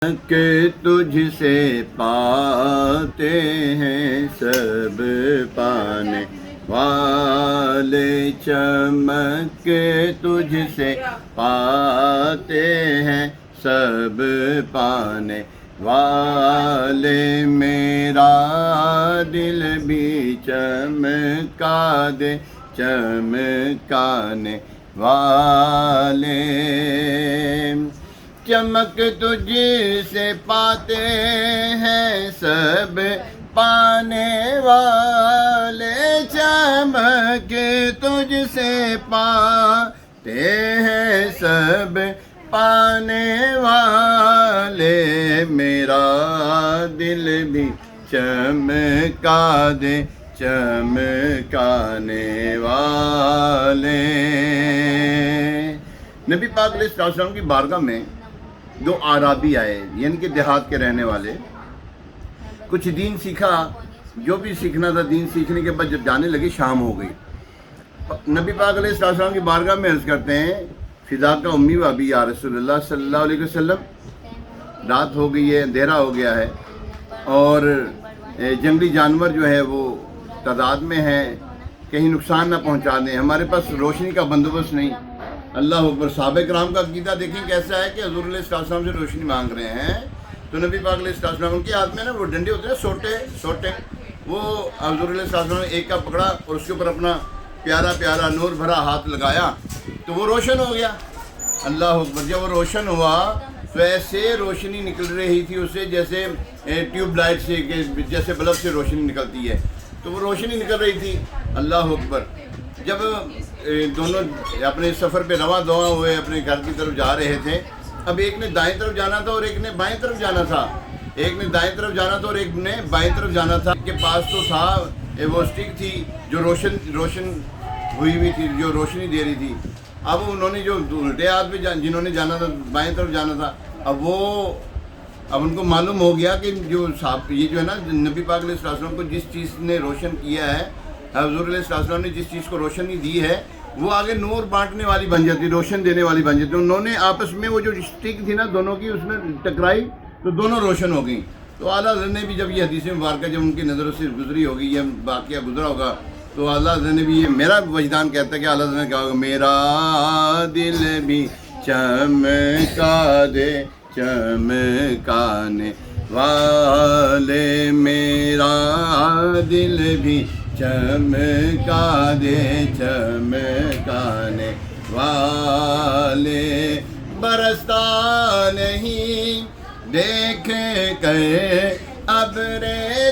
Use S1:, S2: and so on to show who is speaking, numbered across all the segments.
S1: کہ تجھ سے پاتے ہیں سب پانے والے، چمک کے تجھ سے پاتے ہیں سب پانے والے، میرا دل بھی چمکا دے چمکانے والے، چمک تجھ سے پاتے ہیں سب پانے والے، چمک تجھ سے پاتے ہیں سب پانے والے، میرا دل بھی چمکا دے چمکانے والے۔ نبی پاک علیہ السلام کی بارگاہ میں دو اعرابی آئے، یعنی کہ دیہات کے رہنے والے، کچھ دین سیکھا، جو بھی سیکھنا تھا دین سیکھنے کے بعد جب جانے لگے شام ہو گئی، نبی پاک علیہ السلام کی بارگاہ میں عرض کرتے ہیں فداک امی و ابی یا رسول اللہ صلی اللہ علیہ وسلم، رات ہو گئی ہے، اندھیرا ہو گیا ہے، اور جنگلی جانور جو ہے وہ تعداد میں ہیں، کہیں نقصان نہ پہنچا دیں، ہمارے پاس روشنی کا بندوبست نہیں۔ اللہ اکبر۔ صحابہ کرام کا عقیدہ دیکھیں کیسا ہے کہ حضور علیہ السلام سے روشنی مانگ رہے ہیں، تو نبی پاک علیہ السلام ان کے ہاتھ میں نا وہ ڈنڈے ہوتے ہیں سوٹے، وہ حضور علیہ السلام نے ایک کا پکڑا اور اس کے اوپر اپنا پیارا پیارا نور بھرا ہاتھ لگایا تو وہ روشن ہو گیا۔ اللہ اکبر۔ جب وہ روشن ہوا تو ایسے روشنی نکل رہی تھی اس سے جیسے ٹیوب لائٹ سے، جیسے بلب سے روشنی نکلتی ہے، تو وہ روشنی نکل رہی تھی۔ اللہ اکبر۔ جب دونوں اپنے سفر پہ رواں دواں ہوئے، اپنے گھر کی طرف جا رہے تھے، اب ایک نے دائیں طرف جانا تھا اور ایک نے بائیں طرف جانا تھا، ایک نے دائیں طرف جانا تھا اور ایک نے بائیں طرف جانا تھا۔ کے پاس تو تھا وہ اسٹک تھی جو روشن ہوئی ہوئی تھی، جو روشنی دے رہی تھی۔ اب انہوں نے جو الٹے ہاتھ پہ جنہوں نے جانا تھا، بائیں طرف جانا تھا، اب ان کو معلوم ہو گیا کہ یہ جو ہے نا نبی پاک علیہ السلام کو جس چیز نے روشن کیا ہے، حضور علیہ السلام نے جس چیز کو روشنی دی ہے، وہ آگے نور بانٹنے والی بن جاتی، روشن دینے والی بن جاتی۔ انہوں نے آپس میں وہ جو اسٹک تھی نا دونوں کی، اس میں ٹکرائی تو دونوں روشن ہو گئیں۔ تو اعلیٰ حضرت نے بھی جب یہ حدیث مبارکہ جب ان کی نظروں سے گزری ہوگی، یہ واقعہ گزرا ہوگا، تو اعلیٰ حضرت نے بھی، یہ میرا وجدان کہتا ہے کہ اعلیٰ حضرت نے کہا ہوگا میرا دل بھی چمکا دے چمکانے والے، میرا دل بھی چمکا دے چمکانے والے، برستا نہیں دیکھ کے ابر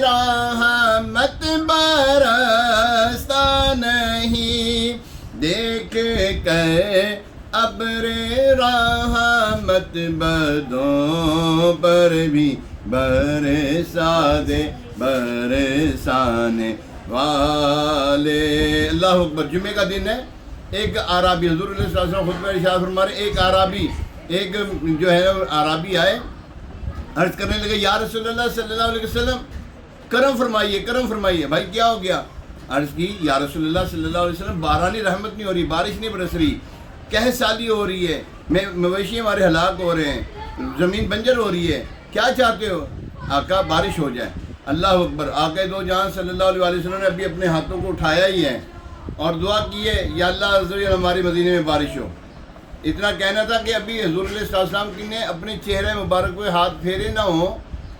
S1: رحمت، برستا نہیں دیکھ کے ابر رحمت، بدوں پر بھی برسا دے برسانے والے۔ اللہ اکبر۔ جمعے کا دن ہے، ایک اعرابی، حضور علیہ السلام خطبہ ارشاد فرما رہے، ایک جو ہے اعرابی آئے، عرض کرنے لگے یا رسول اللہ صلی اللہ علیہ وسلم کرم فرمائیے۔ بھائی کیا ہو گیا؟ عرض کی یا رسول اللہ صلی اللہ علیہ وسلم بارانی رحمت نہیں ہو رہی، بارش نہیں برس رہی، قحط سالی ہو رہی ہے، مویشی ہمارے ہلاک ہو رہے ہیں، زمین بنجر ہو رہی ہے، کیا چاہتے ہو؟ آقا بارش ہو جائے۔ اللہ اکبر۔ آقا دو جہاں صلی اللہ علیہ وسلم نے ابھی اپنے ہاتھوں کو اٹھایا ہی ہے اور دعا کی ہے یا اللہ عز و جل ہمارے مدینے میں بارش ہو۔ اتنا کہنا تھا کہ ابھی حضور علیہ السلام کی نے اپنے چہرے مبارک پہ ہاتھ پھیرے نہ ہوں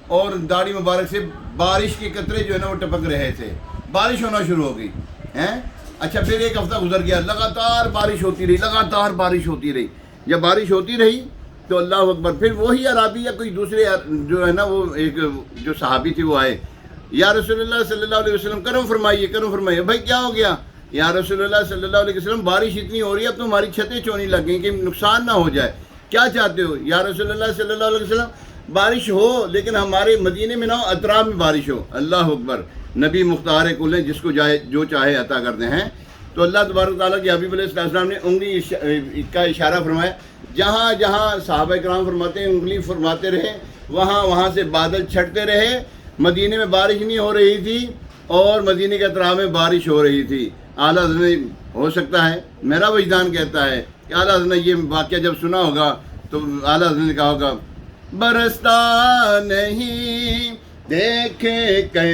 S1: اور داڑھی مبارک سے بارش کے قطرے جو ہے نا وہ ٹپک رہے تھے، بارش ہونا شروع ہو گئی ہیں۔ اچھا پھر ایک ہفتہ گزر گیا، لگاتار بارش ہوتی رہی، جب بارش ہوتی رہی تو اللہ اکبر، پھر وہی عربی یا کوئی دوسرے جو ہے نا وہ ایک جو صحابی تھے وہ آئے، یا رسول اللہ صلی اللہ علیہ وسلم کرم فرمائیے۔ بھائی کیا ہو گیا؟ یا رسول اللہ صلی اللہ علیہ وسلم بارش اتنی ہو رہی ہے اب تو ہماری چھتیں چونی لگ گئیں کہ نقصان نہ ہو جائے، کیا چاہتے ہو؟ یا رسول اللہ صلی اللہ علیہ وسلم بارش ہو لیکن ہمارے مدینے میں نہ ہو، اطراف میں بارش ہو۔ اللہ اکبر۔ نبی مختار کل ہیں، جس کو جو چاہے عطا کرتے ہیں۔ تو اللہ تبارک تعالیٰ کے حبیب علیہ السلام نے انگلی کا اشارہ فرمایا، جہاں جہاں صحابہ کرام فرماتے ہیں انگلی فرماتے رہے، وہاں سے بادل چھٹتے رہے، مدینے میں بارش نہیں ہو رہی تھی اور مدینے کے اطراف میں بارش ہو رہی تھی۔ اعلیٰ حضرت نے، ہو سکتا ہے میرا وجدان کہتا ہے کہ اعلیٰ حضرت نے یہ واقعہ جب سنا ہوگا تو اعلیٰ حضرت نے کہا ہوگا برستا نہیں، دیکھے کہ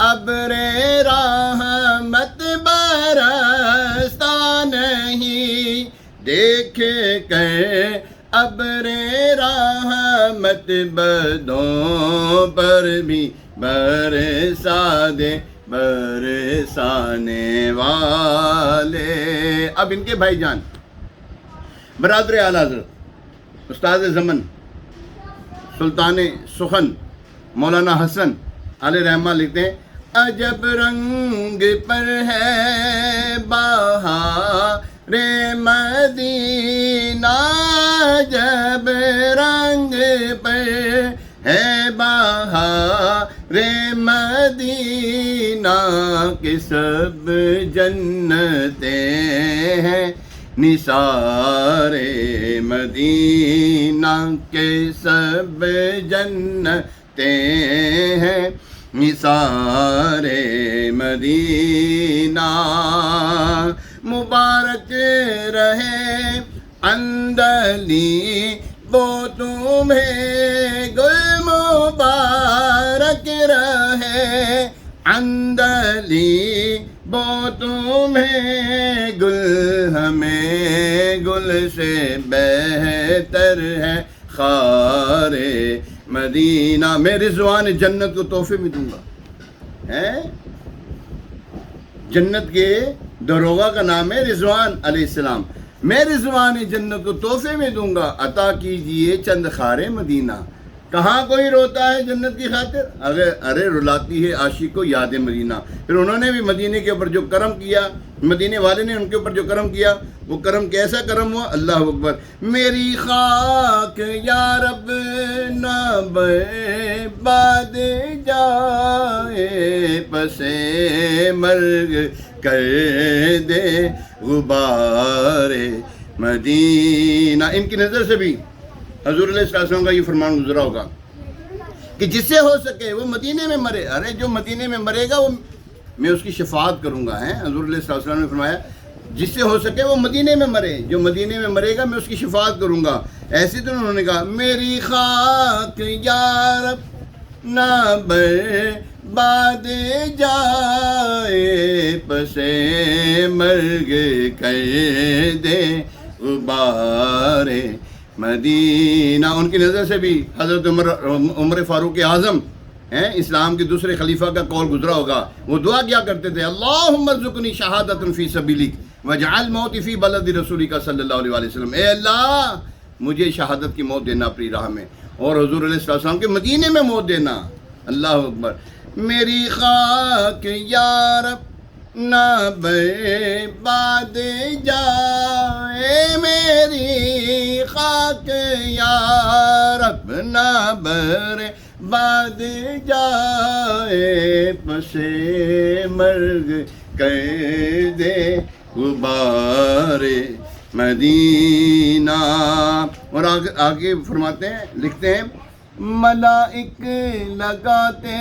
S1: ابر رحمت برستا نہیں، دیکھے کہ ابر رحمت بدوں پر بھی برسا دے برسانے والے۔ اب ان کے بھائی جان برادر اعلیٰ حضرت استاد زمن سلطان سخن مولانا حسن علیہ رحمہ لکھتے ہیں، عجب رنگ پر ہے بہار مدینہ، عجب رنگ پر ہے بہار مدینہ، کہ سب جنتیں ہیں نثار مدینہ، کے سب جنتیں ہیں نثار مدینہ۔ مبارک رہے اندلی وہ تمہیں گل، مبارک رہے اندلی وہ تمہیں گل، ہمیں گل سے بہتر ہے خار مدینہ۔ میں رضوان جنت کو تحفے میں دوں گا، جنت کے دروغہ کا نام ہے رضوان علیہ السلام، میں رضوان جنت کو تحفے میں دوں گا، عطا کیجئے چند خار مدینہ۔ کہاں کوئی روتا ہے جنت کی خاطر، ارے رلاتی ہے عاشق کو یاد مدینہ۔ پھر انہوں نے بھی مدینے کے اوپر جو کرم کیا، مدینے والے نے ان کے اوپر جو کرم کیا، وہ کرم کیسا کرم ہوا، اللہ اکبر۔ میری خاک یا رب نہ برباد جائے، پسے مرگ کر دے غبار مدینہ۔ ان کی نظر سے بھی حضور علیہ السلام کا یہ فرمان گزرا ہوگا کہ جس سے ہو سکے وہ مدینے میں مرے۔ ارے جو مدینے میں مرے گا وہ میں اس کی شفاعت کروں گا، حضور علیہ السلام نے فرمایا جس سے ہو سکے وہ مدینے میں مرے، جو مدینے میں مرے گا میں اس کی شفاعت کروں گا۔ ایسے تو انہوں نے کہا میری خاک یا رب نہ برباد جائے، پسے مرگ کر دے غبار مدینہ۔ ان کی نظر سے بھی حضرت عمر فاروق اعظم اسلام کے دوسرے خلیفہ کا قول گزرا ہوگا، وہ دعا کیا کرتے تھے، اللہم ارزقنی شہادۃ فی سبیلک واجعل موتی فی بلد رسولک صلی اللہ علیہ وسلم۔ اے اللہ مجھے شہادت کی موت دینا اپنی راہ میں، اور حضور علیہ السلام کے مدینے میں موت دینا، اللہ اکبر۔ میری خاک یا رب نہ برباد جائے، میری خاک یا رب نہ برباد جائے، پسے مرگ کر دے غبار مدینہ۔ اور آگے فرماتے ہیں، لکھتے ہیں، ملائک لگاتے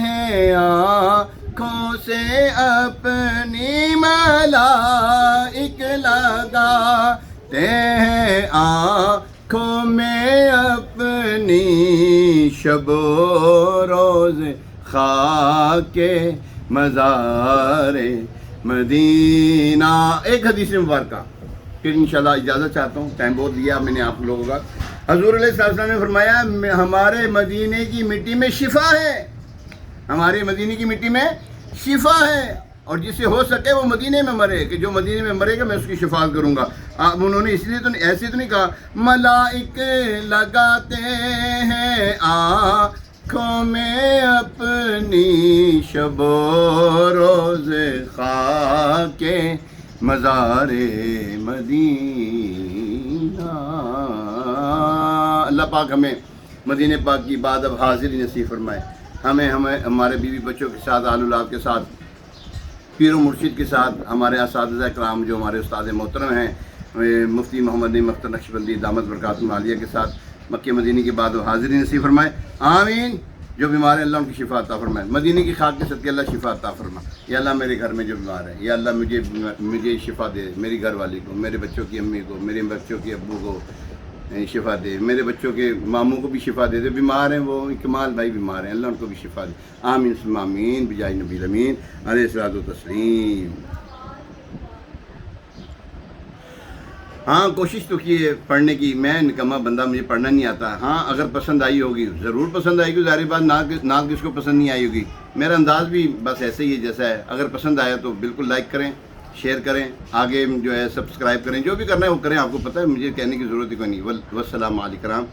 S1: ہیں آنکھوں سے اپنی، ملائک لگاتے ہیں آنکھوں میں اپنی، شب و روز خاک مزار مدینہ۔ ایک حدیث مبارکہ پھر انشاءاللہ اجازت چاہتا ہوں، ٹائم بہت دیا میں نے آپ لوگوں کا۔ حضور علیہ السلام نے فرمایا ہمارے مدینے کی مٹی میں شفا ہے، ہمارے مدینے کی مٹی میں شفا ہے، اور جس سے ہو سکے وہ مدینے میں مرے، کہ جو مدینے میں مرے گا میں اس کی شفاعت کروں گا۔ انہوں نے اس لیے تو ایسے تو نہیں کہا ملائک لگاتے ہیں آنکھوں میں اپنی، شب و روز خاک مزار مدینہ۔ اللہ پاک ہمیں مدینہ پاک کی بعد اب حاضری نصیب فرمائے، ہمیں ہمارے بیوی بچوں کے ساتھ، آل اولاد کے ساتھ، پیر و مرشد کے ساتھ، ہمارے اساتذہ کرام جو ہمارے استاد محترم ہیں، مفتی محمد نعیم اختر نقشبندی دامت برکاتہ العالیہ کے ساتھ مکہ مدینہ کی بعد اب حاضری نصیب فرمائے، آمین۔ جو بیمار ہیں اللہ ان کی شفا عطا فرمائے، مدینہ کی خاک کے صدقے اللہ شفا عطا فرما۔ یا اللہ میرے گھر میں جو بیمار ہے، یا اللہ مجھے شفا دے، میری گھر والی کو، میرے بچوں کی امی کو، میرے بچوں کی ابو کو، شفا دے، میرے بچوں کے ماموں کو بھی شفا دے دے، بیمار ہیں وہ، کمال بھائی بیمار ہیں، اللہ ان کو بھی شفا دے، آمین ثم آمین بجائے نبی الامین علیہ الصلوۃ والتسلیم۔ ہاں کوشش تو کی ہے پڑھنے کی، میں نکما بندہ، مجھے پڑھنا نہیں آتا۔ ہاں اگر پسند آئی ہوگی، ضرور پسند آئے گی، ظاہر بات، نعت کس کو پسند نہیں آئی ہوگی، میرا انداز بھی بس ایسے ہی ہے جیسا ہے۔ اگر پسند آیا تو بالکل لائک کریں، شیئر کریں، آگے جو ہے سبسکرائب کریں، جو بھی کرنا ہے وہ کریں، آپ کو پتہ ہے، مجھے کہنے کی ضرورت ہی کوئی نہیں۔ والسلام علیکم